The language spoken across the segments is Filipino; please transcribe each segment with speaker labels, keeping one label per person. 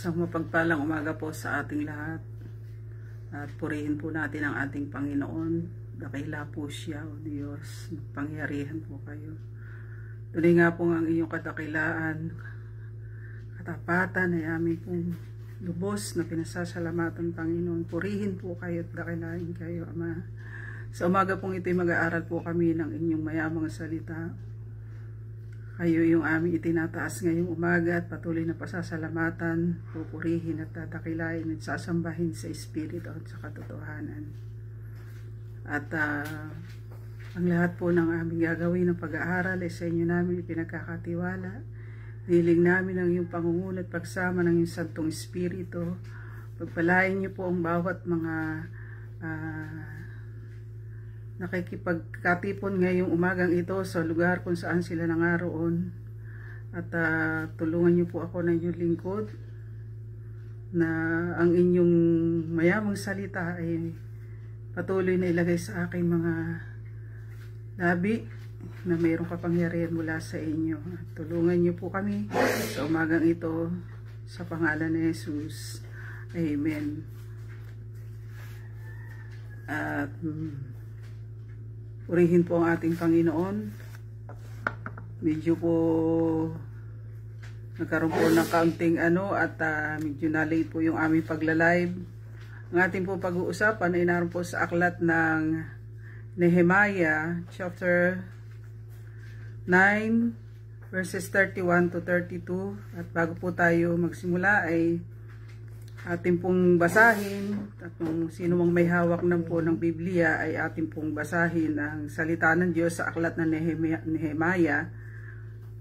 Speaker 1: Isang mapagpalang umaga po sa ating lahat. At purihin po natin ang ating Panginoon. Dakila po siya, O Diyos. Pangyarihan po kayo. Tuloy nga po ang iyong kadakilaan, katapatan ay aming pong lubos na pinasasalamatan, Panginoon. Purihin po kayo at dakilain kayo, Ama. Sa umaga pong ito'y mag-aaral po kami ng inyong mayamang salita. Kayo yung aming itinataas ngayong umaga at patuloy na pasasalamatan, pupurihin at tatakilain at sasambahin sa Espiritu at sa katotohanan. At ang lahat po ng aming gagawin ng pag-aaral ay sa inyo namin ipinagkakatiwala. Hiling namin ang iyong pangunguna at pagsama ng iyong Santong Espiritu. Pagpalain niyo po ang bawat mga nakikipagkatipon ngayong umagang ito sa lugar kung saan sila nangaroon. At tulungan niyo po ako ng inyong lingkod na ang inyong mayamang salita ay patuloy na ilagay sa aking mga labi na mayroong kapangyarihan mula sa inyo. At tulungan niyo po kami sa umagang ito sa pangalan ni Jesus. Amen. At purihin po ang ating Panginoon. Medyo po nagkaroon po ng kaunting at medyo na-late po yung aming pagla-live. Ang ating po pag-uusapan ay naroon po sa aklat ng Nehemiah chapter 9 verses 31 to 32. At bago po tayo magsimula ay ating pong basahin, at kung sino mang may hawak ng po ng Biblia ay ating pong basahin ang salita ng Diyos sa aklat ng Nehemiah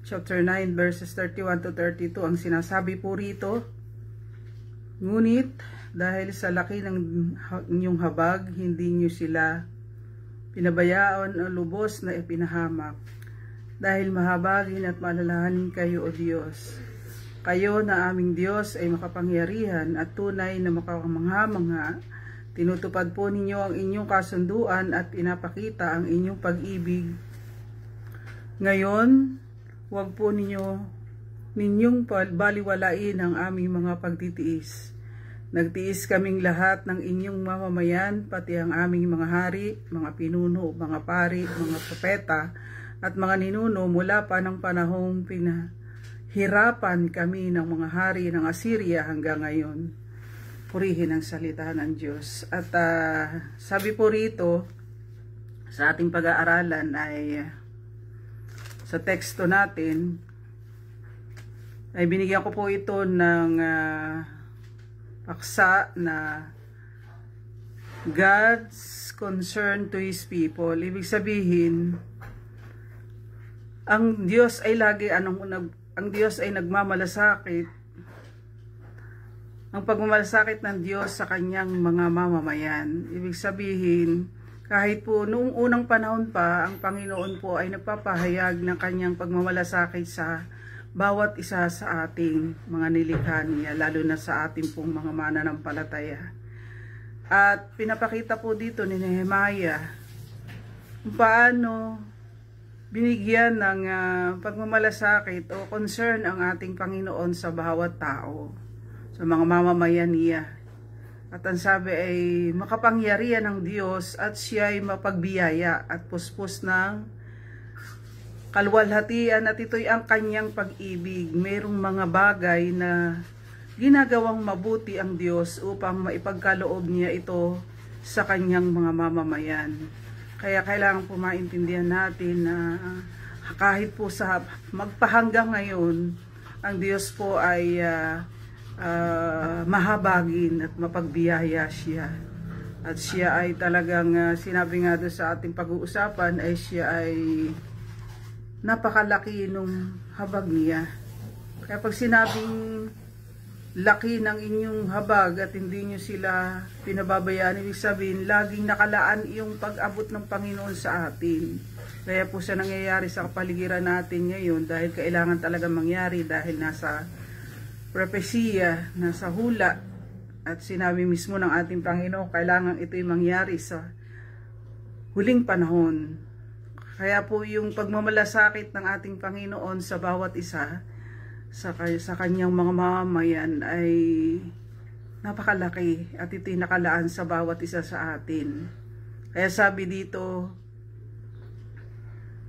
Speaker 1: chapter 9 verses 31 to 32. Ang sinasabi po rito, ngunit dahil sa laki ng inyong habag, hindi nyo sila pinabayaan o lubos na ipinahamak. Dahil mahabagin at maalalahanin kayo, O Diyos. Kayo na aming Diyos ay makapangyarihan at tunay na makamangha-mangha. Tinutupad po ninyo ang inyong kasunduan at pinapakita ang inyong pag-ibig. Ngayon, huwag po ninyong baliwalain ang aming mga pagtitiis. Nagtiis kaming lahat ng inyong mamamayan, pati ang aming mga hari, mga pinuno, mga pari, mga propeta, at mga ninuno mula pa ng panahong hirapan kami ng mga hari ng Assyria hanggang ngayon. Purihin ang salita ng Diyos. At sabi po rito sa ating pag-aaralan ay sa teksto natin ay binigyan ko po ito ng paksa na God's concern to His people. Ibig sabihin, ang Diyos ay ang Diyos ay nagmamalasakit. Ang pagmamalasakit ng Diyos sa kanyang mga mamamayan. Ibig sabihin, kahit po noong unang panahon pa, ang Panginoon po ay nagpapahayag ng kanyang pagmamalasakit sa bawat isa sa ating mga nilikha niya, lalo na sa ating pong mga mananampalataya. At pinapakita po dito ni Nehemiah kung paano binigyan ng pagmamalasakit o concern ang ating Panginoon sa bawat tao, sa mga mamamayan niya. At ang sabi ay makapangyarihan ng Diyos at siya ay mapagbiyaya at puspos ng kaluwalhatian at ito'y ang kanyang pag-ibig. Mayroong mga bagay na ginagawang mabuti ang Diyos upang maipagkaloob niya ito sa kanyang mga mamamayan. Kaya kailangan po maintindihan natin na kahit po sa magpahanggang ngayon, ang Diyos po ay mahabagin at mapagbiyaya siya. At siya ay talagang, sinabi nga doon sa ating pag-uusapan, ay siya ay napakalaki nung habag niya. Kaya pag sinabing laki ng inyong habag at hindi nyo sila pinababayaan, ibig sabihin, laging nakalaan yung pag-abot ng Panginoon sa atin. Kaya po sa nangyayari sa kapaligiran natin ngayon, dahil kailangan talaga mangyari, dahil nasa propesiya, nasa hula, at sinabi mismo ng ating Panginoon, kailangan ito'y mangyari sa huling panahon. Kaya po yung pagmamalasakit ng ating Panginoon sa bawat isa sa kanyang mga mamamayan ay napakalaki at ito'y nakalaan sa bawat isa sa atin. Kaya sabi dito,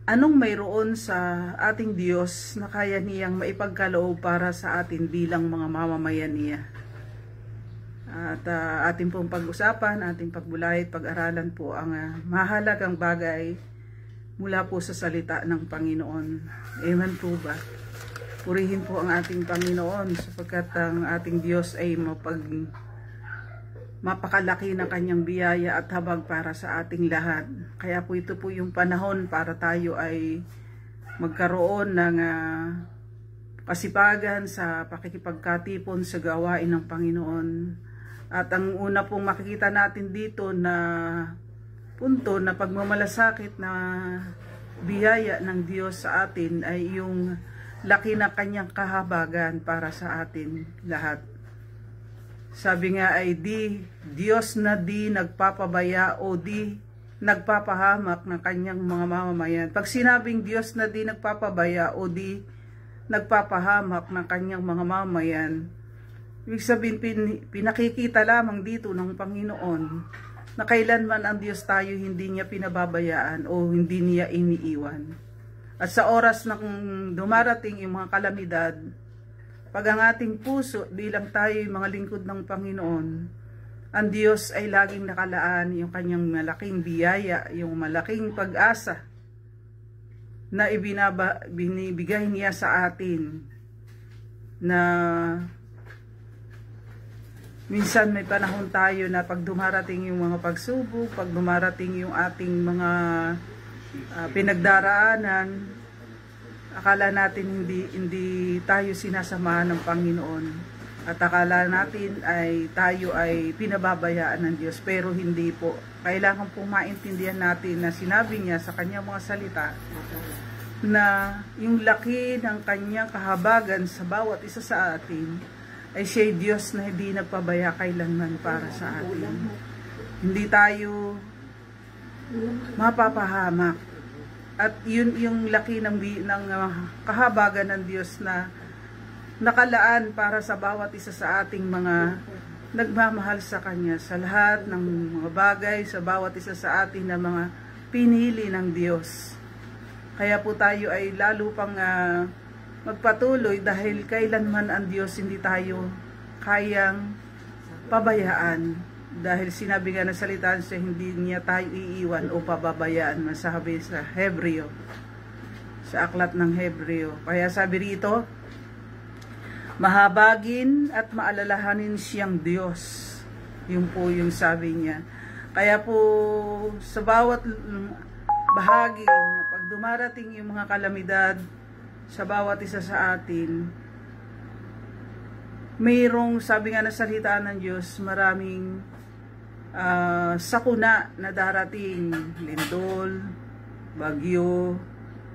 Speaker 1: anong mayroon sa ating Diyos na kaya niyang maipagkaloob para sa atin bilang mga mamamayan niya? At ating pong pag-usapan, ating pagbulay, pag-aralan po ang mahalagang bagay mula po sa salita ng Panginoon. Amen po ba? Purihin po ang ating Panginoon sapagkat ang ating Diyos ay mapakalaki ng kanyang biyaya at habag para sa ating lahat. Kaya po ito po yung panahon para tayo ay magkaroon ng kasipagan sa pakikipagkatipon sa gawain ng Panginoon. At ang una pong makikita natin dito na punto na pagmamalasakit na biyaya ng Diyos sa atin ay yung laki ng kanyang kahabagan para sa atin lahat. Sabi nga ay Diyos na di nagpapabaya o di nagpapahamak ng kanyang mga mamamayan. Pag sinabing Diyos na di nagpapabaya o di nagpapahamak ng kanyang mga mamamayan, ibig sabihin, pinakikita lamang dito ng Panginoon na kailanman ang Diyos tayo hindi niya pinababayaan o hindi niya iniiwan. At sa oras na kung dumarating yung mga kalamidad, pag ang ating puso bilang tayo yung mga lingkod ng Panginoon, ang Diyos ay laging nakalaan yung kanyang malaking biyaya, yung malaking pag-asa na binibigay niya sa atin na minsan may panahon tayo na pag dumarating yung mga pagsubok, pag dumarating yung ating mga pinagdaraanan, akala natin hindi tayo sinasamahan ng Panginoon. At akala natin ay tayo ay pinababayaan ng Diyos, pero hindi po. Kailangan pong maintindihan natin na sinabi niya sa kanyang mga salita na yung laki ng kanyang kahabagan sa bawat isa sa atin ay siya'y Diyos na hindi nagpabaya kailanman para sa atin. Hindi tayo mapapahamak. At yun yung laki ng kahabagan ng Diyos na nakalaan para sa bawat isa sa ating mga nagmamahal sa Kanya, sa lahat ng mga bagay, sa bawat isa sa atin na mga pinili ng Diyos. Kaya po tayo ay lalo pang magpatuloy dahil kailanman ang Diyos hindi tayo kayang pabayaan. Dahil sinabi nga na salita siya, hindi niya tayo iiwan o pababayaan, masabi sa Hebreo, sa aklat ng Hebreo. Kaya sabi rito, mahabagin at maalalahanin siyang Diyos. Yun po yung sabi niya. Kaya po sa bawat bahagi na pag dumarating yung mga kalamidad sa bawat isa sa atin, mayroong, sabi nga na salita ng Diyos, maraming sakuna na darating, lindol, bagyo,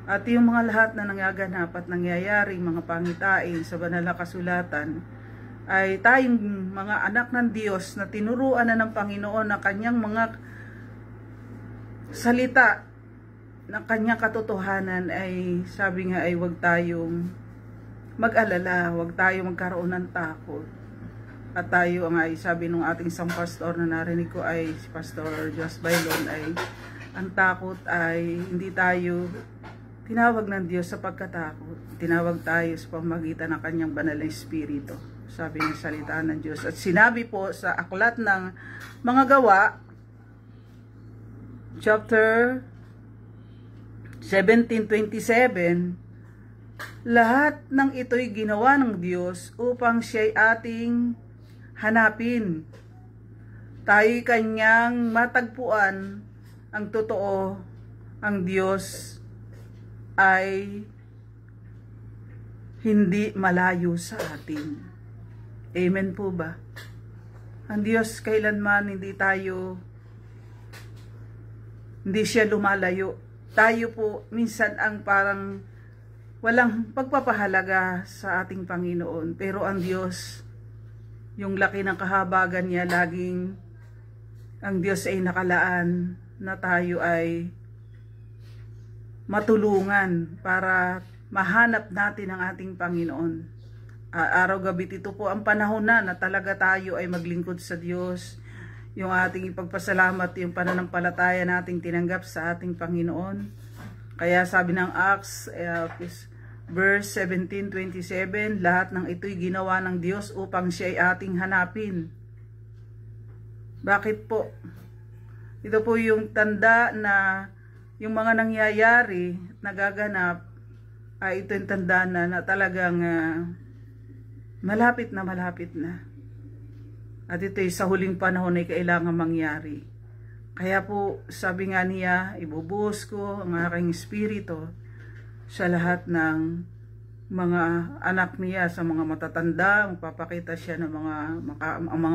Speaker 1: at yung mga lahat na nangaganap at nangyayaring mga pangitain sa banal na kasulatan, ay tayong mga anak ng Diyos na tinuruan na ng Panginoon na kanyang mga salita, ng kanyang katotohanan ay sabi nga ay huwag tayong mag-alala, huwag tayong magkaroon ng takot. At tayo nga ay sabi nung ating isang pastor na narinig ko ay si Pastor Jos Bailon ay ang takot ay hindi tayo tinawag ng Diyos sa pagkatakot. Tinawag tayo sa pamamagitan ng kanyang banal na espiritu. Sabi ng salita ng Diyos. At sinabi po sa aklat ng mga gawa, chapter 17:27, lahat ng ito'y ginawa ng Diyos upang siya'y ating hanapin. Tayo'y kanyang matagpuan. Ang totoo, ang Diyos ay hindi malayo sa atin. Amen po ba? Ang Diyos kailanman hindi siya lumalayo. Tayo po minsan ang parang walang pagpapahalaga sa ating Panginoon. Pero ang Diyos, yung laki ng kahabagan niya, laging ang Diyos ay nakalaan na tayo ay matulungan para mahanap natin ang ating Panginoon. araw-gabi. Ito po ang panahon na talaga tayo ay maglingkod sa Diyos. Yung ating ipagpasalamat, yung pananampalataya nating tinanggap sa ating Panginoon. Kaya sabi ng Acts, verse 17:27, lahat ng ito'y ginawa ng Diyos upang siya ay ating hanapin. Bakit po? Ito po yung tanda na yung mga nangyayari, nagaganap, ay ito yung tanda na talagang malapit na. At ito'y sa huling panahon ay kailangan mangyari. Kaya po, sabi nga niya, ibubuhos ko ang aking espiritu sa lahat ng mga anak niya, sa mga matatanda. Magpapakita siya ng mga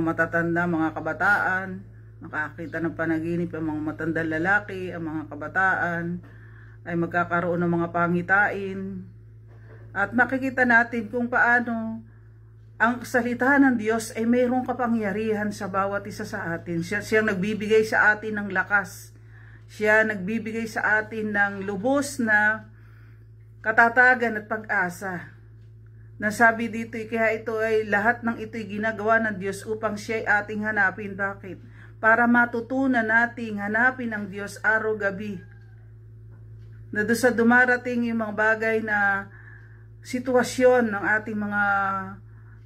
Speaker 1: matatanda, mga kabataan. Makakita ng panaginip ang mga matandang lalaki, ang mga kabataan. Ay magkakaroon ng mga pangitain. At makikita natin kung paano ang salita ng Diyos ay mayroong kapangyarihan sa bawat isa sa atin. Siya nagbibigay sa atin ng lakas. Siya nagbibigay sa atin ng lubos na katatagan at pag-asa. Nasabi dito, kaya ito ay lahat ng ito'y ginagawa ng Diyos upang siya ay ating hanapin. Bakit? Para matutunan nating hanapin ang Diyos araw-gabi. Na doon sa dumarating yung mga bagay na sitwasyon ng ating mga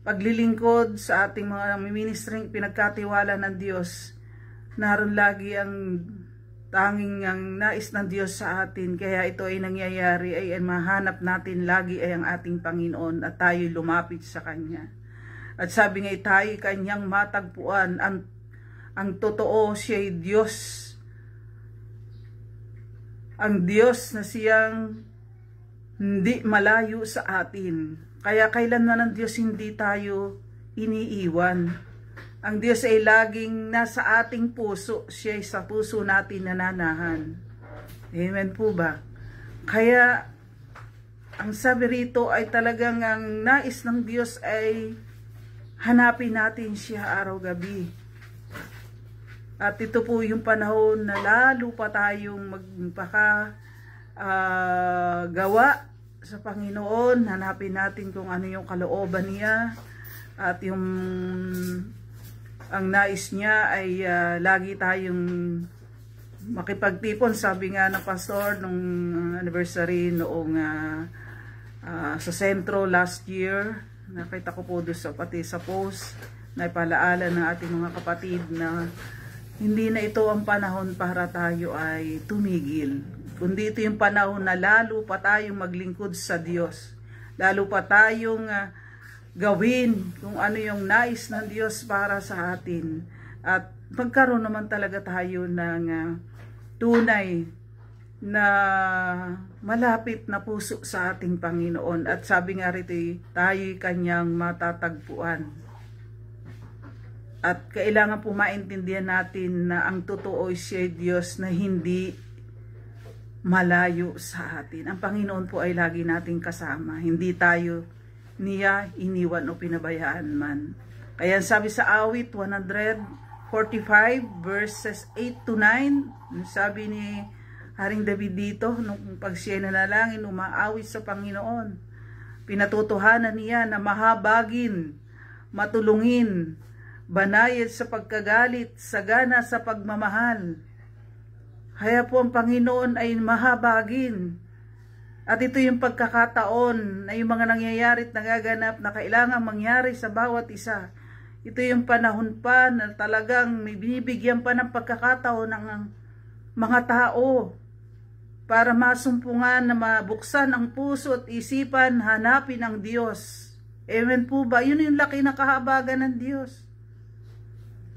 Speaker 1: paglilingkod, sa ating mga ministering pinagkatiwala ng Diyos, naroon lagi ang tanging ang nais ng Diyos sa atin. Kaya ito ay nangyayari, ay mahanap natin lagi ay ang ating Panginoon at tayo lumapit sa Kanya. At sabi nga, tayo Kanyang matagpuan. Ang totoo, siya ay Diyos. Ang Diyos na siyang hindi malayo sa atin. Kaya kailanman ng Diyos hindi tayo iniiwan. Ang Diyos ay laging nasa ating puso. Siya ay sa puso natin nananahan. Amen po ba? Kaya ang sabi rito ay talagang ang nais ng Diyos ay hanapin natin siya araw-gabi. At ito po yung panahon na lalo pa tayong gawa sa Panginoon. Hanapin natin kung ano yung kalooban niya. At yung ang nais niya ay lagi tayong makipagtipon. Sabi nga ng pastor nung anniversary noong sa sentro last year, nakita ko po doon pati sa post, na ipalaala ng ating mga kapatid na hindi na ito ang panahon para tayo ay tumigil. Kundi ito yung panahon na lalo pa tayong maglingkod sa Diyos. Lalo pa tayong gawin kung ano yung nais ng Diyos para sa atin. At magkaroon naman talaga tayo ng tunay na malapit na puso sa ating Panginoon. At sabi nga rito, tayo'y Kanyang matatagpuan. At kailangan po maintindihan natin na ang totoo ay siya Diyos na hindi malayo sa atin. Ang Panginoon po ay lagi nating kasama. Hindi tayo niya iniwan o pinabayaan man. Kaya sabi sa awit 145 verses 8 to 9, sabi ni Haring David dito, nung pag siya nanalangin, umaawit sa Panginoon, pinatutuhanan niya na mahabagin, matulungin, banayad sa pagkagalit, sagana sa pagmamahal. Kaya po ang Panginoon ay mahabagin. At ito yung pagkakataon na yung mga nangyayari at nagaganap na kailangan mangyari sa bawat isa. Ito yung panahon pa na talagang may binibigyan pa ng pagkakataon ng mga tao para masumpungan na mabuksan ang puso at isipan, hanapin ang Diyos. Amen po ba? Yun yung laki na kahabagan ng Diyos.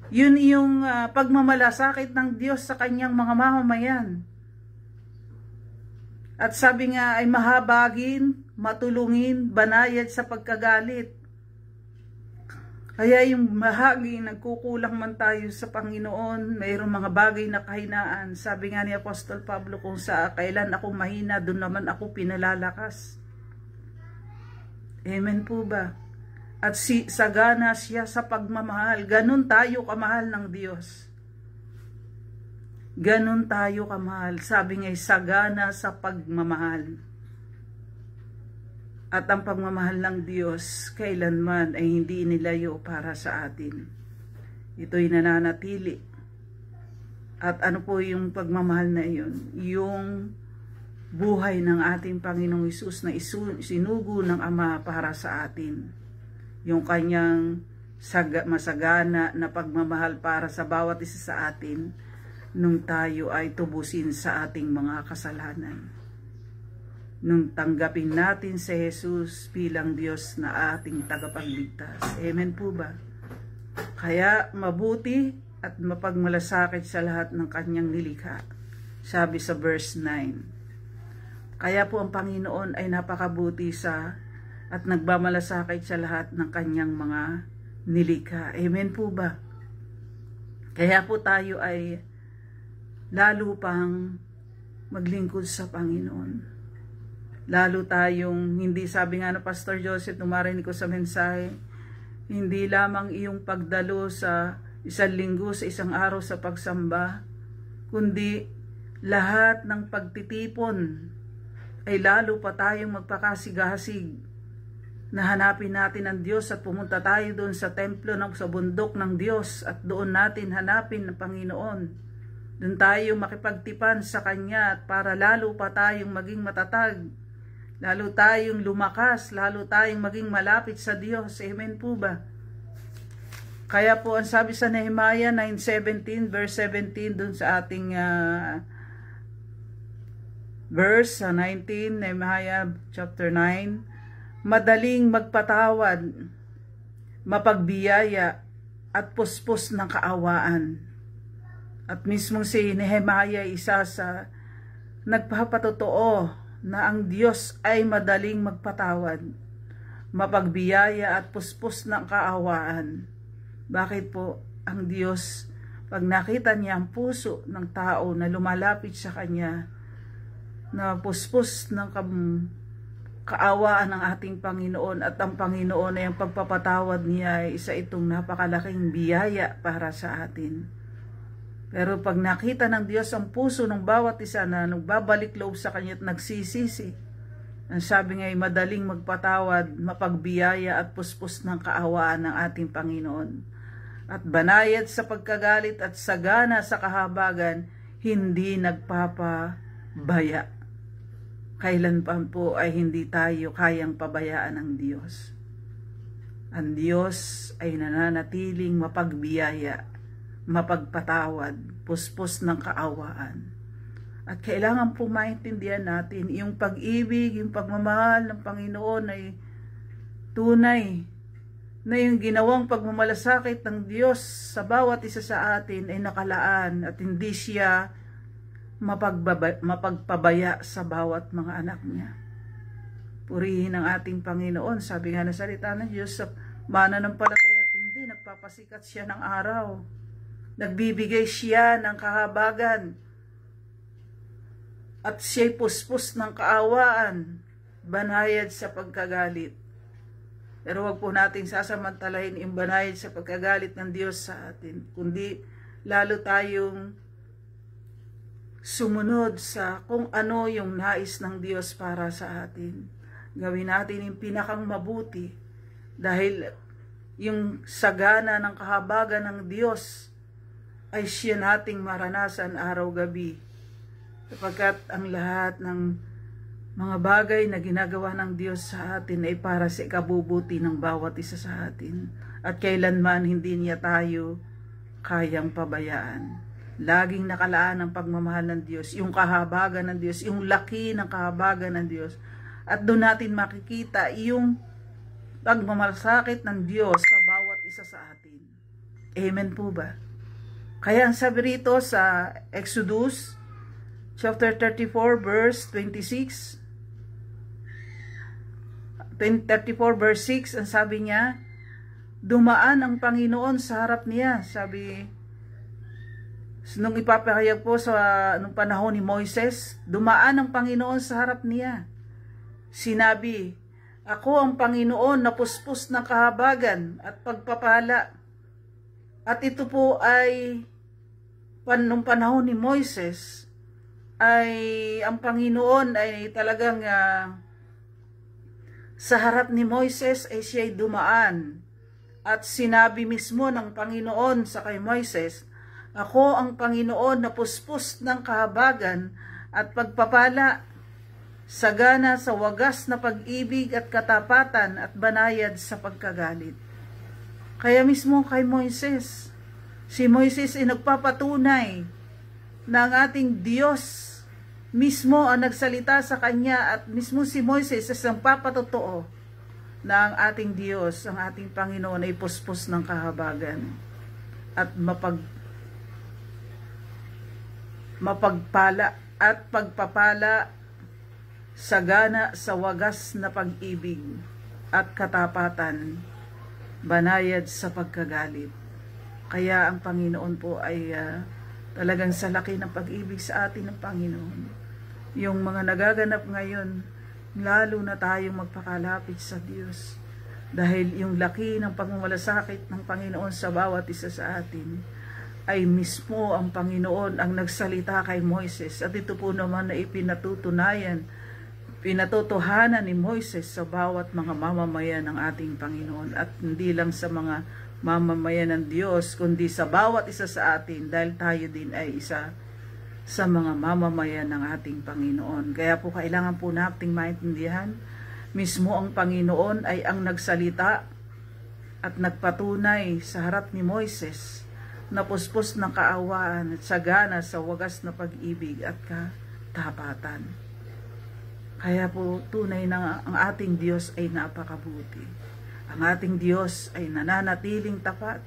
Speaker 1: Yun yung pagmamalasakit ng Diyos sa Kanyang mga mamamayan. At sabi nga ay mahabagin, matulungin, banayad sa pagkagalit. Kaya yung bahagi, nagkukulang man tayo sa Panginoon, mayroong mga bagay na kahinaan. Sabi nga ni Apostol Pablo, kung sa kailan ako mahina, doon naman ako pinalalakas. Amen po ba? At sagana siya sa pagmamahal. Ganun tayo kamahal ng Diyos. Ganun tayo kamahal. Sabi nga, sagana sa pagmamahal. At ang pagmamahal ng Diyos kailanman ay hindi inilayo para sa atin. Ito'y nananatili. At ano po yung pagmamahal na iyon? Yung buhay ng ating Panginoong Hesus na sinugo ng Ama para sa atin. Yung kanyang masagana na pagmamahal para sa bawat isa sa atin nung tayo ay tubusin sa ating mga kasalanan. Nung tanggapin natin si Jesus bilang Diyos na ating tagapagligtas. Amen po ba? Kaya mabuti at mapagmalasakit sa lahat ng kanyang nilikha. Sabi sa verse 9. Kaya po ang Panginoon ay napakabuti at nagmamalasakit sa lahat ng kanyang mga nilikha. Amen po ba? Kaya po tayo ay lalo pang maglingkod sa Panginoon. Lalo tayong, hindi sabi nga na Pastor Joseph, numarinig ko sa mensahe, hindi lamang iyong pagdalo sa isang linggo, sa isang araw sa pagsamba, kundi lahat ng pagtitipon ay lalo pa tayong magpakasigasig na hanapin natin ang Diyos at pumunta tayo doon sa templo sa bundok ng Diyos at doon natin hanapin ang Panginoon. Doon tayo makipagtipan sa Kanya at para lalo pa tayong maging matatag, lalo tayong lumakas, lalo tayong maging malapit sa Diyos. Amen po ba? Kaya po ang sabi sa Nehemiah 9:17, verse 17, dun sa ating verse 19, Nehemiah chapter 9, madaling magpatawad, mapagbiyaya, at puspos ng kaawaan. At mismong si Nehemiah isa sa nagpapatotoo na ang Diyos ay madaling magpatawad, mapagbiyaya at puspos ng kaawaan. Bakit po? Ang Diyos, pag nakita niya ang puso ng tao na lumalapit sa Kanya, na puspos ng kaawaan ng ating Panginoon at ang Panginoon ay ang pagpapatawad niya ay isa itong napakalaking biyaya para sa atin. Pero pag nakita ng Diyos ang puso ng bawat isa na nagbabalik loob sa Kanya at nagsisisi, ang sabi nga ay madaling magpatawad, mapagbiyaya at puspos ng kaawaan ng ating Panginoon. At banayad sa pagkagalit at sagana sa kahabagan, hindi nagpapabaya. Kailan pa po ay hindi tayo kayang pabayaan ng Diyos. Ang Diyos ay nananatiling mapagbiyaya, mapagpatawad, puspos ng kaawaan. At kailangan po maintindihan natin, yung pag-ibig, yung pagmamahal ng Panginoon ay tunay, na yung ginawang pagmamalasakit ng Diyos sa bawat isa sa atin ay nakalaan at hindi siya mapagpabaya sa bawat mga anak niya. Purihin ang ating Panginoon. Sabi nga na salita ng Diyos, sa mananampalataya at hindi, nagpapasikat siya ng araw. Nagbibigay siya ng kahabagan. At siya'y puspos ng kaawaan, banayad sa pagkagalit. Pero wag po nating sasamantalahin yung banayad sa pagkagalit ng Diyos sa atin, kundi lalo tayong sumunod sa kung ano yung nais ng Diyos para sa atin. Gawin natin yung pinakang mabuti dahil yung sagana ng kahabagan ng Diyos ay siya nating maranasan araw-gabi. Sapagkat ang lahat ng mga bagay na ginagawa ng Diyos sa atin ay para sa ikabubuti ng bawat isa sa atin. At kailanman hindi niya tayo kayang pabayaan. Laging nakalaan ang pagmamahal ng Diyos, yung kahabagan ng Diyos, yung laki ng kahabagan ng Diyos. At doon natin makikita yung pagmamalasakit ng Diyos sa bawat isa sa atin. Amen po ba? Kaya ang sabi rito sa Exodus chapter 34 verse 26, 34 verse 6, ang sabi niya, dumaan ang Panginoon sa harap niya. Sabi, nung ipapahayag po nung panahon ni Moises, dumaan ang Panginoon sa harap niya. Sinabi, ako ang Panginoon na puspos ng kahabagan at pagpapala. At ito po ay, nung panahon ni Moises, ay ang Panginoon ay talagang Sa harap ni Moises ay siya'y dumaan at sinabi mismo ng Panginoon sa kay Moises, "Ako ang Panginoon na puspos ng kahabagan at pagpapala, sagana sa wagas na pag-ibig at katapatan at banayad sa pagkagalit." Kaya mismo kay Moises, si Moises ay nagpapatunay na ang ating Diyos mismo ang nagsalita sa kanya at mismo si Moises ay ang papatotoo na ang ating Diyos, ang ating Panginoon ay puspos ng kahabagan at mapagpala at pagpapala, sagana sa wagas na pag-ibig at katapatan, banayad sa pagkagalit. Kaya ang Panginoon po ay talagang sa laki ng pag-ibig sa atin ng Panginoon. Yung mga nagaganap ngayon, lalo na tayong magpakalapit sa Diyos. Dahil yung laki ng pagmamalasakit ng Panginoon sa bawat isa sa atin, ay mismo ang Panginoon ang nagsalita kay Moises. At ito po naman na pinatotohanan ni Moises sa bawat mga mamamayan ng ating Panginoon. At hindi lang sa mga mamamayan ng Diyos, kundi sa bawat isa sa atin, dahil tayo din ay isa sa mga mamamayan ng ating Panginoon. Kaya po kailangan po nating maintindihan, mismo ang Panginoon ay ang nagsalita at nagpatunay sa harap ni Moises na puspos ng kaawaan at sagana sa wagas na pag-ibig at katapatan. Kaya po tunay na ang ating Diyos ay napakabuti. Ang ating Diyos ay nananatiling tapat.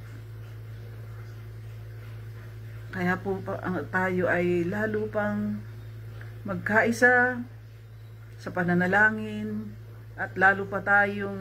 Speaker 1: Kaya po tayo ay lalo pang magkaisa sa pananalangin at lalo pa tayong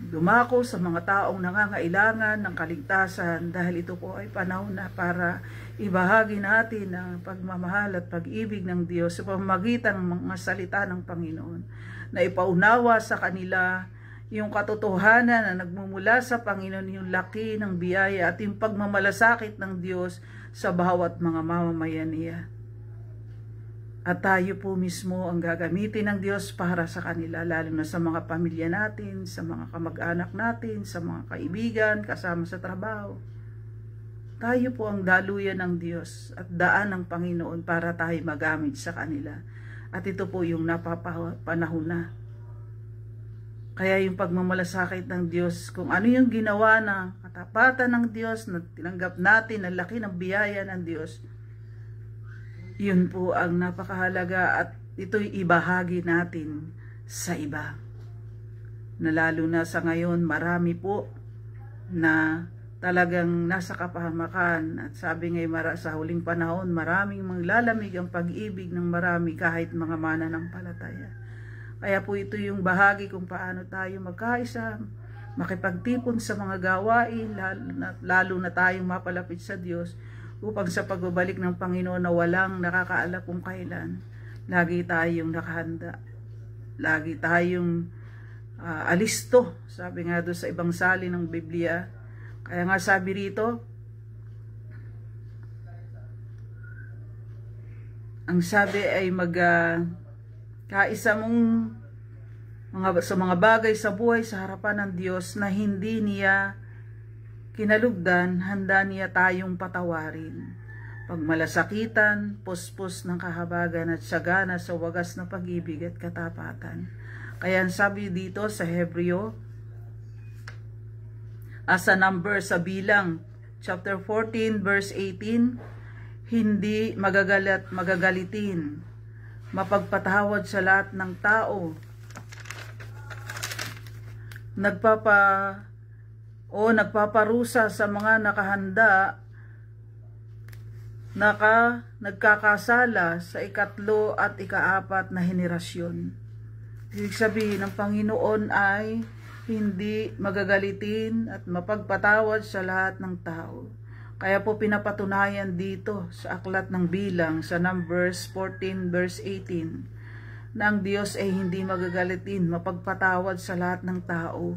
Speaker 1: dumako sa mga taong nangangailangan ng kaligtasan, dahil ito po ay panahon na para ibahagi natin ang pagmamahal at pag-ibig ng Diyos sa pamamagitan ng mga salita ng Panginoon, na ipaunawa sa kanila yung katotohanan na nagmumula sa Panginoon, yung laki ng biyaya at yung pagmamalasakit ng Diyos sa bawat mga mamamayan niya. At tayo po mismo ang gagamitin ng Diyos para sa kanila, lalo na sa mga pamilya natin, sa mga kamag-anak natin, sa mga kaibigan, kasama sa trabaho. Tayo po ang daluyan ng Diyos at daan ng Panginoon para tayo magamit sa kanila. At ito po yung napapanahon na. Kaya yung pagmamalasakit ng Diyos, kung ano yung ginawa na katapatan ng Diyos, na tinanggap natin ang laki ng biyaya ng Diyos, yun po ang napakahalaga at ito'y ibahagi natin sa iba. Na lalo na sa ngayon, marami po na talagang nasa kapahamakan. At sabi ngay sa huling panahon, maraming maglalamig ang pag-ibig ng marami kahit mga mananampalataya. Kaya po ito yung bahagi kung paano tayo magkaisa, makipagtipon sa mga gawain, lalo na tayong mapalapit sa Diyos, upang sa pagbabalik ng Panginoon na walang nakakaalam kung kailan, lagi tayong nakahanda. Lagi tayong alisto, sabi nga doon sa ibang salin ng Biblia. Kaya nga sabi rito, ang sabi ay kaisa mong sa mga bagay sa buhay sa harapan ng Diyos na hindi niya kinalugdan, handa niya tayong patawarin. Pagmalasakitan, puspos ng kahabagan at sagana sa wagas na pag-ibig at katapatan. Kaya sabi dito sa Hebreo, sa number sa bilang, chapter 14 verse 18, hindi magagalitin, mapagpatawad sa lahat ng tao, nagpaparusa sa mga nakahanda, nagkakasala sa ikatlo at ikaapat na henerasyon. Ibig sabihin, ng Panginoon ay hindi magagalitin at mapagpatawad sa lahat ng tao. Kaya po pinapatunayan dito sa aklat ng bilang sa Numbers 14 verse 18 na ang Diyos ay hindi magagalitin, mapagpatawad sa lahat ng tao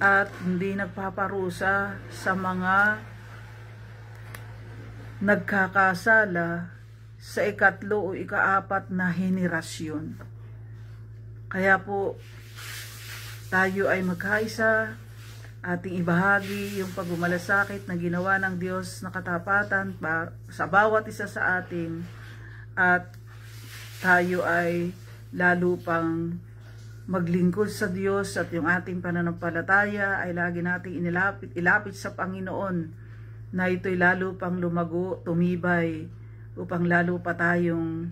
Speaker 1: at hindi nagpaparusa sa mga nagkakasala sa ikatlo o ikaapat na henerasyon. Kaya po, tayo ay magkaisa, ating ibahagi yung pagmamalasakit na ginawa ng Diyos na katapatan sa bawat isa sa atin, at tayo ay lalo pang maglingkod sa Diyos, at yung ating pananampalataya ay lagi nating ilapit sa Panginoon, na ito'y lalo pang lumago, tumibay, upang lalo pa tayong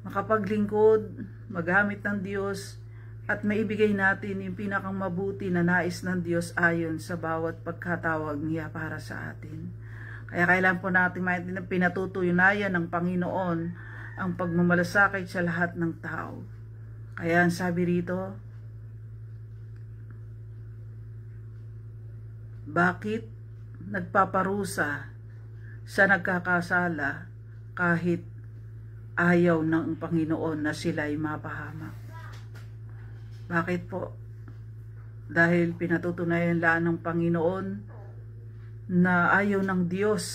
Speaker 1: makapaglingkod, magamit ng Diyos, at maibigay natin yung pinakang mabuti na nais ng Diyos ayon sa bawat pagkatawag niya para sa atin. Kaya kailangan po natin maintindihan, pinatutunayan ng Panginoon ang pagmamalasakit sa lahat ng tao. Kaya ang sabi rito, bakit nagpaparusa sa nagkakasala kahit ayaw ng Panginoon na sila'y mapahamak? Bakit po? Dahil pinatutunayan lang ng Panginoon na ayaw ng Diyos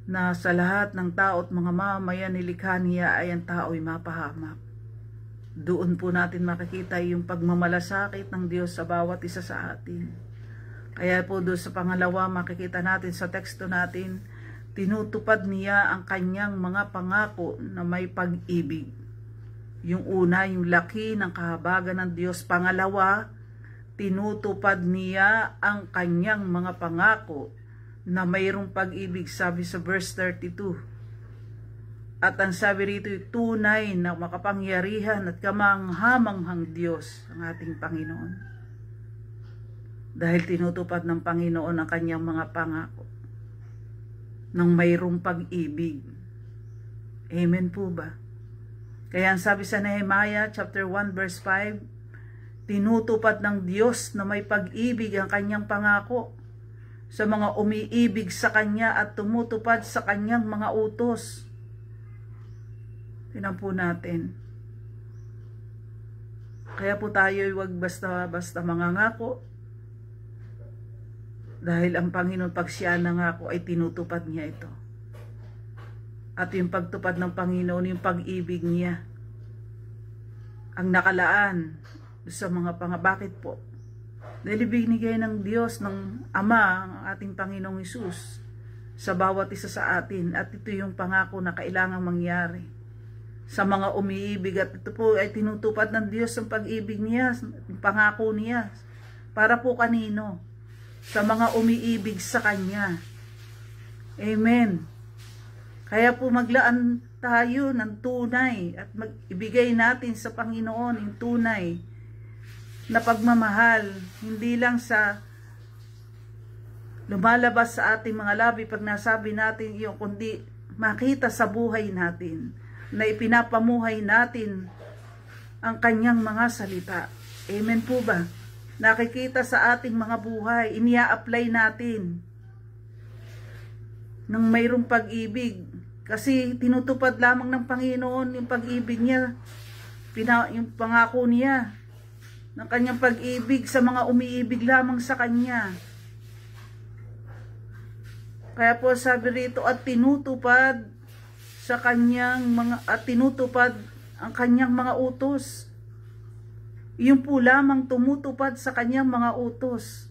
Speaker 1: na sa lahat ng tao at mga mamamayan nilikha niya ay ang tao'y mapahamak. Doon po natin makikita yung pagmamalasakit ng Diyos sa bawat isa sa atin. Kaya po doon sa pangalawa, makikita natin sa teksto natin, tinutupad niya ang kanyang mga pangako na may pag-ibig. Yung una, yung laki ng kahabagan ng Diyos. Pangalawa, tinutupad niya ang kanyang mga pangako na mayroong pag-ibig, sabi sa verse 32. At ang sabi rito, tunay na makapangyarihan at kamanghamanghang Diyos ang ating Panginoon. Dahil tinutupad ng Panginoon ang kanyang mga pangako ng mayroong pag-ibig. Amen po ba? Kaya ang sabi sa Nehemiah chapter 1 verse 5, tinutupad ng Diyos na may pag-ibig ang kanyang pangako sa mga umiibig sa kanya at tumutupad sa kanyang mga utos. Tingnan po natin. Kaya po tayo huwag basta-basta mangangako, dahil ang Panginoon pag siya nangako ay tinutupad niya ito. At yung pagtupad ng Panginoon, yung pag-ibig niya, ang nakalaan sa mga bakit po? Dahil ibinigay ng Diyos, ng Ama, ang ating Panginoong Hesus sa bawat isa sa atin. At ito yung pangako na kailangang mangyari sa mga umiibig. At ito po ay tinutupad ng Diyos ang pag-ibig niya, yung pangako niya. Para po kanino? Sa mga umiibig sa Kanya. Amen. Kaya po maglaan tayo ng tunay at ibigay natin sa Panginoon yung tunay na pagmamahal. Hindi lang sa lumalabas sa ating mga labi pag nasabi natin yung, kundi makita sa buhay natin na ipinapamuhay natin ang Kanyang mga salita. Amen po ba? Nakikita sa ating mga buhay, inia-apply natin ng mayroong pag-ibig. Kasi tinutupad lamang ng Panginoon yung pag-ibig niya, yung pangako niya, ng kanyang pag-ibig sa mga umiibig lamang sa Kanya. Kaya po sabi rito, at tinutupad sa kanyang tinutupad ang kanyang mga utos. Yung po lamang tumutupad sa kanyang mga utos.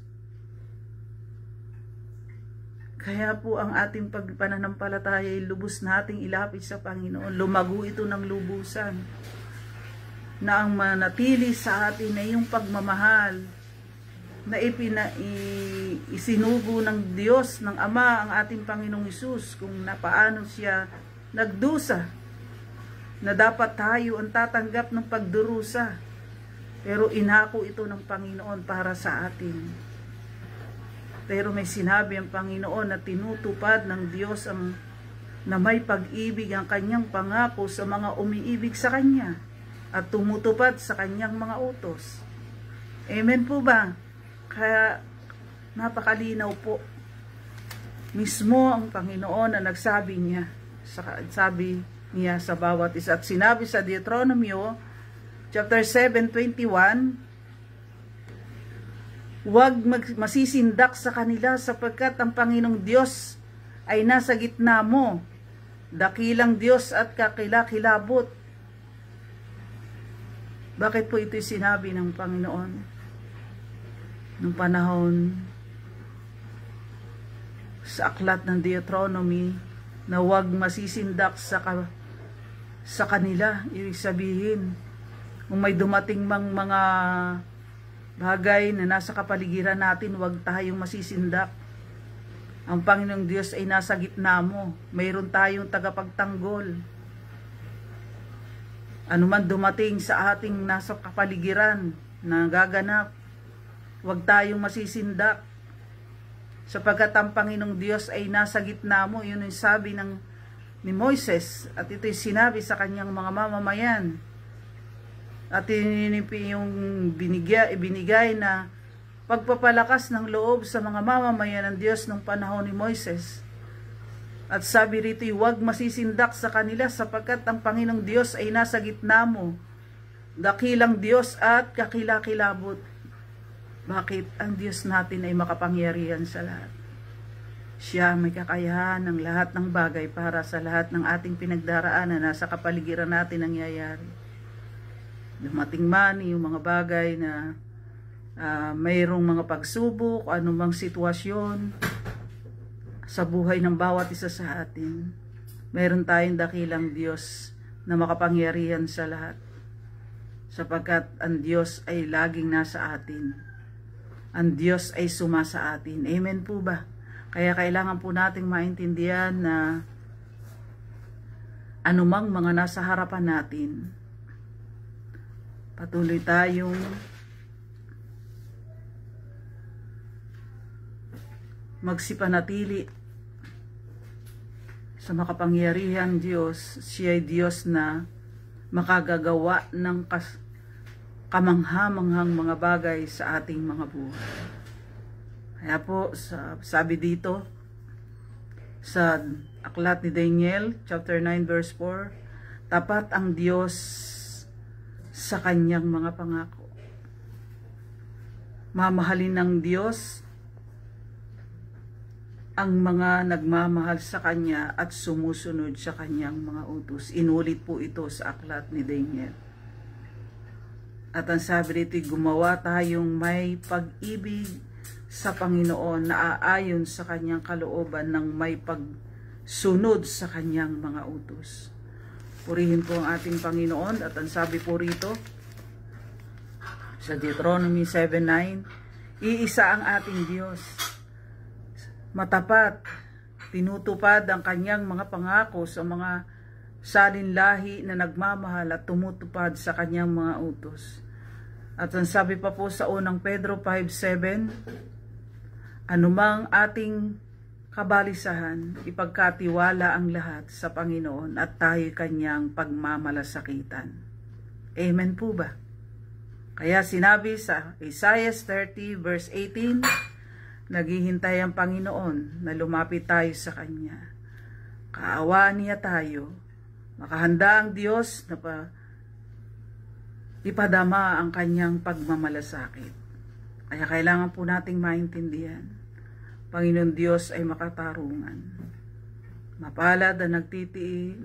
Speaker 1: Kaya po ang ating pananampalataya ay lubos nating ilapit sa Panginoon. Lumago ito ng lubusan. Na ang manatili sa atin ay yung pagmamahal na isinugo ng Diyos, ng Ama, ang ating Panginoong Hesus, kung paano siya nagdusa na dapat tayo ang tatanggap ng pagdurusa. Pero inako ito ng Panginoon para sa atin. Pero may sinabi ang Panginoon na tinutupad ng Diyos na may pag-ibig ang kanyang pangako sa mga umiibig sa Kanya at tumutupad sa kanyang mga utos. Amen po ba? Kaya napakalinaw po. Mismo ang Panginoon na nagsabi niya, sa bawat isa. At sinabi sa Deuteronomio chapter 7:21, huwag masisindak sa kanila sapagkat ang Panginoong Diyos ay nasa gitna mo, dakilang Diyos at kakilakilabot. Bakit po ito'y sinabi ng Panginoon nung panahon sa aklat ng Deuteronomy na huwag masisindak sa kanila? Ibig sabihin, kung may dumating mang mga bagay na nasa kapaligiran natin, huwag tayong masisindak. Ang Panginoong Diyos ay nasa gitna mo. Mayroon tayong tagapagtanggol. Ano man dumating sa ating nasa kapaligiran na gaganap, huwag tayong masisindak. Sapagkat ang Panginoong Diyos ay nasa gitna mo. Yun yung sabi ni Moises. At ito'y sinabi sa kanyang mga mamamayan. At yung binigay na pagpapalakas ng loob sa mga mamamayan ng Diyos nung panahon ni Moises. At sabi rito, huwag masisindak sa kanila sapagkat ang Panginoong Diyos ay nasa gitna mo. Dakilang Diyos at kakilakilabot. Bakit? Ang Diyos natin ay makapangyarihan sa lahat. Siya may kakayahan ng lahat ng bagay para sa lahat ng ating pinagdaraanan na sa kapaligiran natin nangyayari. Dumating man yung mga bagay na mayroong mga pagsubok, anumang sitwasyon sa buhay ng bawat isa sa atin, mayroon tayong dakilang Diyos na makapangyarihan sa lahat. Sapagkat ang Diyos ay laging nasa atin. Ang Diyos ay sumasa atin. Amen po ba? Kaya kailangan po nating maintindihan na anumang mga nasa harapan natin, patuloy tayong magsipanatili sa makapangyarihan Diyos. Siya ay Diyos na makagagawa ng kamangha-manghang mga bagay sa ating mga buhay. Kaya po, sabi dito sa aklat ni Daniel, chapter 9, verse 4, tapat ang Diyos sa kanyang mga pangako. Mamahalin ng Diyos ang mga nagmamahal sa Kanya at sumusunod sa Kanyang mga utos. Inulit po ito sa aklat ni Daniel. At ang sabi dito, gumawa tayong may pag-ibig sa Panginoon na aayon sa Kanyang kalooban ng may pagsunod sa Kanyang mga utos. Purihin po ang ating Panginoon. At ang sabi po rito sa Deuteronomy 7:9, iisa ang ating Diyos. Matapat, tinutupad ang kanyang mga pangako sa mga salinlahi na nagmamahal at tumutupad sa kanyang mga utos. At ang sabi pa po sa unang Pedro 5:7, anumang ating kabalisahan, ipagkatiwala ang lahat sa Panginoon at tayo kanyang pagmamalasakitan. Amen po ba? Kaya sinabi sa Isaiah 30 verse 18, naghihintay ang Panginoon na lumapit tayo sa Kanya. Kaawaan niya tayo. Makahanda ang Diyos na ipadama ang Kanyang pagmamalasakit. Kaya kailangan po nating maintindihan, Panginoon Diyos ay makatarungan. Mapalad ang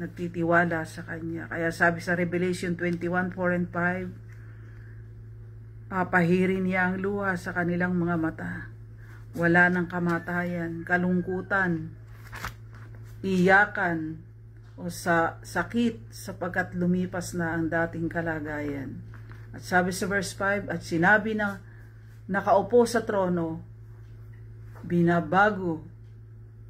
Speaker 1: nagtitiwala sa Kanya. Kaya sabi sa Revelation 21:4 and 5, papahirin niya ang luha sa kanilang mga mata. Wala ng kamatayan, kalungkutan, iyakan, o sa sakit sapagkat lumipas na ang dating kalagayan. At sabi sa verse 5, at sinabi na nakaupo sa trono, binabago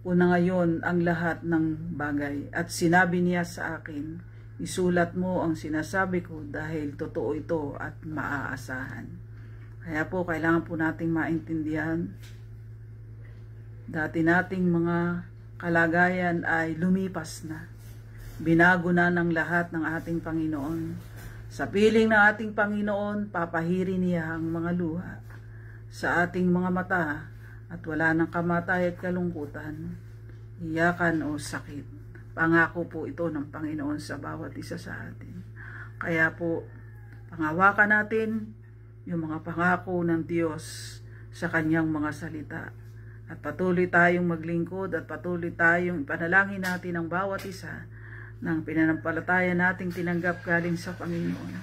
Speaker 1: ko na ngayon ang lahat ng bagay. At sinabi niya sa akin, isulat mo ang sinasabi ko dahil totoo ito at maaasahan. Kaya po kailangan po nating maintindihan, dati nating mga kalagayan ay lumipas na. Binago na ng lahat ng ating Panginoon. Sa piling ng ating Panginoon, papahirin niya ang mga luha sa ating mga mata at wala ng kamatay at kalungkutan, iyakan o sakit. Pangako po ito ng Panginoon sa bawat isa sa atin. Kaya po, pangawakan natin yung mga pangako ng Diyos sa Kanyang mga salita. At patuloy tayong maglingkod at patuloy tayong ipanalangin natin ang bawat isa ng pinanampalataya nating tinanggap galing sa Panginoon.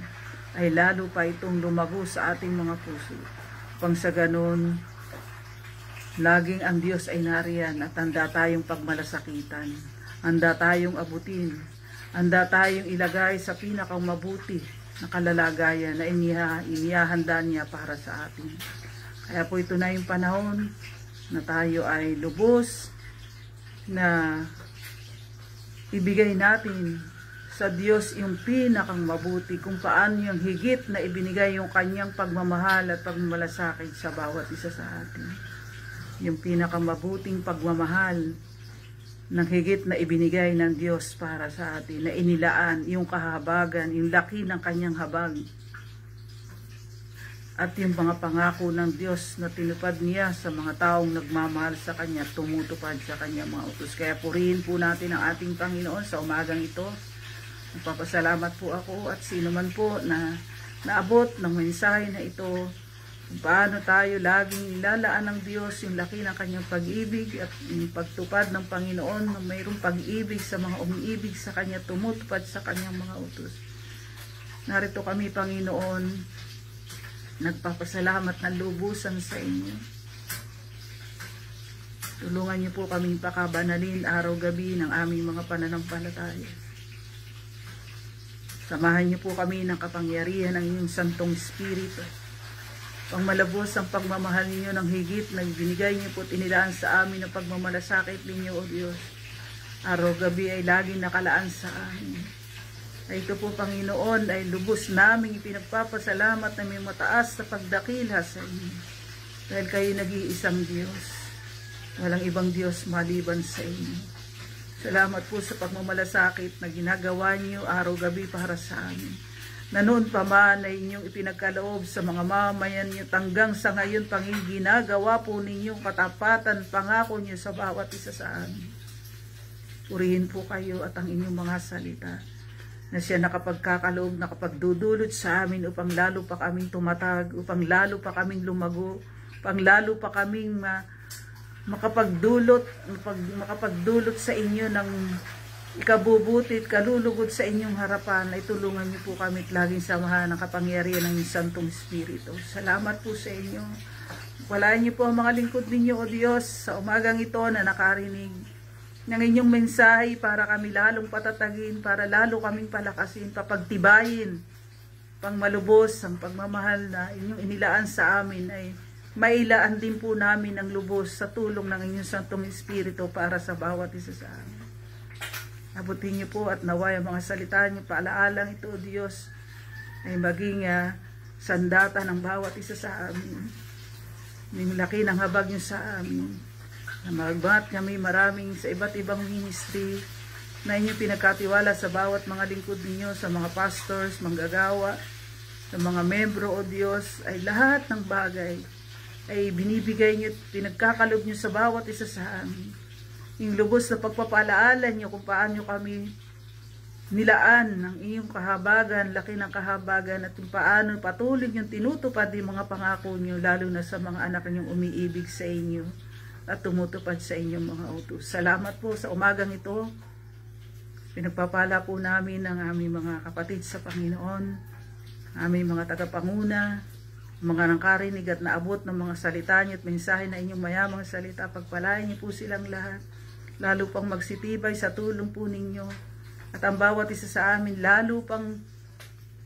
Speaker 1: ay lalo pa itong lumago sa ating mga puso. Upang sa ganun, laging ang Diyos ay nariyan at handa tayong pagmalasakitan. Handa tayong abutin. Handa tayong ilagay sa pinakang mabuti na kalalagayan na inihahanda niya para sa atin. Kaya po ito na yung panahon na tayo ay lubos na ibigay natin sa Diyos yung pinakang mabuti, kung paano yung higit na ibinigay yung kanyang pagmamahal at pagmamalasakit sa bawat isa sa atin. Yung pinakamabuting pagmamahal ng higit na ibinigay ng Diyos para sa atin, na inilaan yung kahabagan, yung laki ng kanyang habag, at yung mga pangako ng Diyos na tinupad niya sa mga taong nagmamahal sa Kanya, tumutupad sa Kanya mga utos. Kaya purihin po natin ang ating Panginoon sa umagang ito. Nagpapasalamat po ako at sino man po na naabot ng mensahe na ito, kung paano tayo laging ilalaan ng Diyos yung laki ng Kanyang pag-ibig at yung pagtupad ng Panginoon na mayroong pag-ibig sa mga umiibig sa Kanya, tumutupad sa Kanyang mga utos. Narito kami, Panginoon, nagpapasalamat ng lubusan sa inyo. Tulungan niyo po kaming pakabanalin araw-gabi ng aming mga pananampalataya. Samahan niyo po kami ng kapangyarihan ng inyong Santong Espiritu. Pangmalabos ang pagmamahal ninyo ng higit na binigay niyo po tinilaan sa amin ang pagmamalasakit ninyo, O Diyos. Araw-gabi ay laging nakalaan sa amin. Ay ito po, Panginoon, ay lubos naming ipinagpapasalamat na may mataas na pagdakilha sa inyo. Dahil kayo nag-iisang Diyos. Walang ibang Diyos maliban sa inyo. Salamat po sa pagmamalasakit na ginagawa niyo araw-gabi para sa amin. Na noon pa man ay inyong ipinagkaloob sa mga mamayan niyo, hanggang sa ngayon, Panginoon, ginagawa po ninyong katapatan, pangako niyo sa bawat isa sa amin. Purihin po kayo at ang inyong mga salita, na siya nakapagkakaloob, nakapagdudulot sa amin upang lalo pa kaming tumatag, upang lalo pa kaming lumago, upang lalo pa kaming makapagdulot sa inyo ng ikabubuti at kalulugod sa inyong harapan. Ay tulungan niyo po kami at laging samahan ng kapangyarihan ng Santong Espiritu. Salamat po sa inyo. Walayan niyo po ang mga lingkod ninyo, O Diyos, sa umagang ito na nakarinig ng inyong mensahe para kami lalong patatagin, para lalo kaming palakasin, papagtibayin, pang malubos ang pagmamahal na inyong inilaan sa amin, ay mailaan din po namin ang lubos sa tulong ng inyong Santong Espiritu para sa bawat isa sa amin. Abutin niyo po at naway ang mga salita niyo, paalaalang ito, O Diyos, ay maging sandata ng bawat isa sa amin. Yung laki ng habag niyo sa amin. Magbangat kami maraming sa iba't ibang ministry na inyong pinagkatiwala sa bawat mga lingkod ninyo, sa mga pastors, manggagawa, sa mga membro, O Diyos, ay lahat ng bagay ay binibigay niyo, pinagkakalob niyo sa bawat isa sa amin. Yung lubos na pagpapaalaala niyo kung paano kami nilaan ng iyong kahabagan, laki ng kahabagan, at kung paano patuloy niyong tinutupad yung mga pangako niyo, lalo na sa mga anak niyong umiibig sa inyo at tumutupad sa inyong mga utos. Salamat po sa umagang ito. Pinagpapala po namin ang aming mga kapatid sa Panginoon, aming mga tagapanguna, mga nangkarinig at naabot ng mga salita niyo at mensahe na inyong mayamang salita. Pagpalain niyo po silang lahat, lalo pang magsitibay sa tulong po ninyo, at ang bawat isa sa amin lalo pang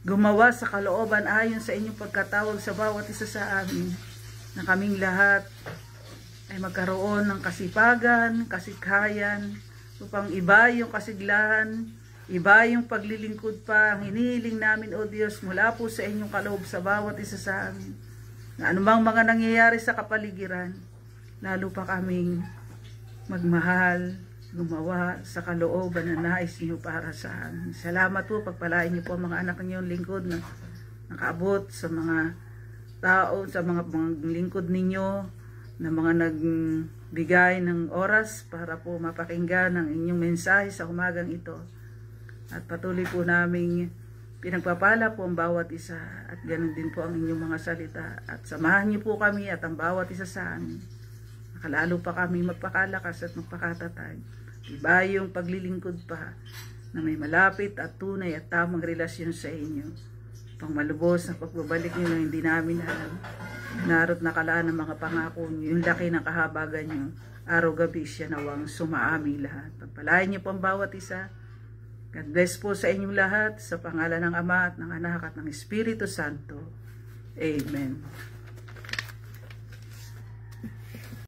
Speaker 1: gumawa sa kalooban ayon sa inyong pagkatawag sa bawat isa sa amin, na kaming lahat ay magkaroon ng kasipagan, kasikhayan, upang iba yung kasiglahan, iba yung paglilingkod pa. Ang hinihiling namin, O Diyos, mula po sa inyong kaloob sa bawat isa sa amin, na anumang mga nangyayari sa kapaligiran, lalo pa kaming magmahal, gumawa sa kalooban na nais niyo para sa amin. Salamat po, pagpalain niyo po ang mga anak niyo lingkod na nakaabot sa mga tao, sa mga lingkod ninyo, na mga nagbigay ng oras para po mapakinggan ang inyong mensahe sa umagang ito. At patuloy po naming pinagpapala po ang bawat isa, at ganun din po ang inyong mga salita. At samahan niyo po kami at ang bawat isa sa amin. Nakalalo pa kami magpakalakas at magpakatatag. Iba yung paglilingkod pa na may malapit at tunay at tamang relasyon sa inyo. pang malubos na pagbabalik niyo na hindi namin alam. Naro't nakalaan ng mga pangako niyo, yung laki ng kahabagan niyo, araw-gabi siya nawang sumaaming lahat. Pagpalain niyo po ang bawat isa. God bless po sa inyong lahat, sa pangalan ng Ama at ng Anak at ng Espiritu Santo. Amen.